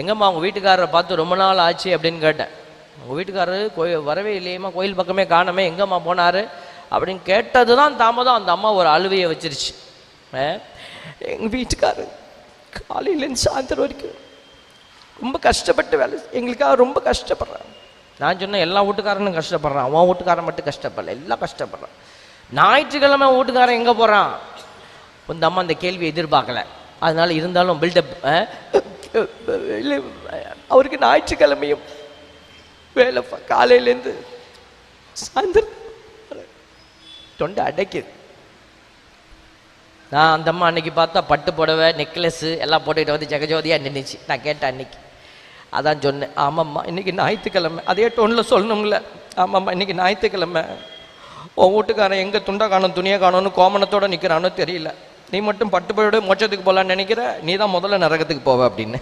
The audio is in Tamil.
எங்கம்மா உங்கள் வீட்டுக்காரரை பார்த்து ரொம்ப நாள் ஆச்சு அப்படின்னு கேட்டேன். உங்கள் வீட்டுக்காரரு வரவே இல்லையம்மா, கோயில் பக்கமே காணமே, எங்கம்மா போனார் அப்படின்னு கேட்டது தான் தாமதம். அந்த அம்மா ஒரு அழுவையை வச்சிருச்சு. எங்கள் வீட்டுக்காரரு காலையிலேருந்து சாயந்தரம் வரைக்கும் ரொம்ப கஷ்டப்பட்டு வேலை, எங்களுக்காக ரொம்ப கஷ்டப்படுறான். நான் சொன்னேன், எல்லா வீட்டுக்காரனும் கஷ்டப்படுறான், அவன் வீட்டுக்காரன் மட்டும் கஷ்டப்படல, எல்லாம் கஷ்டப்படுறான். ஞாயிற்றுக்கிழமை வீட்டுக்காரன் எங்கே போகிறான்? இந்த அம்மா அந்த கேள்வி எதிர்பார்க்கல. அதனால இருந்தாலும் பில்டப். அவருக்கு ஞாயிற்றுக்கிழமையும் வேலை, காலையிலேருந்து சாயந்தரம் தொண்டை அடைக்குது. நான் அந்த அம்மா அன்னைக்கு பார்த்தா பட்டு புடவை, நெக்லஸ்ஸு எல்லாம் போட்டுக்கிட்டு வந்து ஜெகஜோதியாக நின்றுச்சு. நான் கேட்டேன் அன்னைக்கு, அதான் சொன்னேன், ஆமாம்மா இன்னைக்கு ஞாயிற்றுக்கிழமை. அதே டோனில் சொல்லணும்ல, ஆமாம்மா இன்னைக்கு ஞாயிற்றுக்கிழமை, உன் வீட்டுக்காரன் எங்கே துண்டை காணும் துணியை காணும்னு கோமணத்தோடு நிற்கிறானோ தெரியல, நீ மட்டும் பட்டு புடவை மோட்சத்துக்கு போகலான்னு நினைக்கிற, நீ தான் முதல்ல நரகத்துக்கு போவ அப்படின்னு.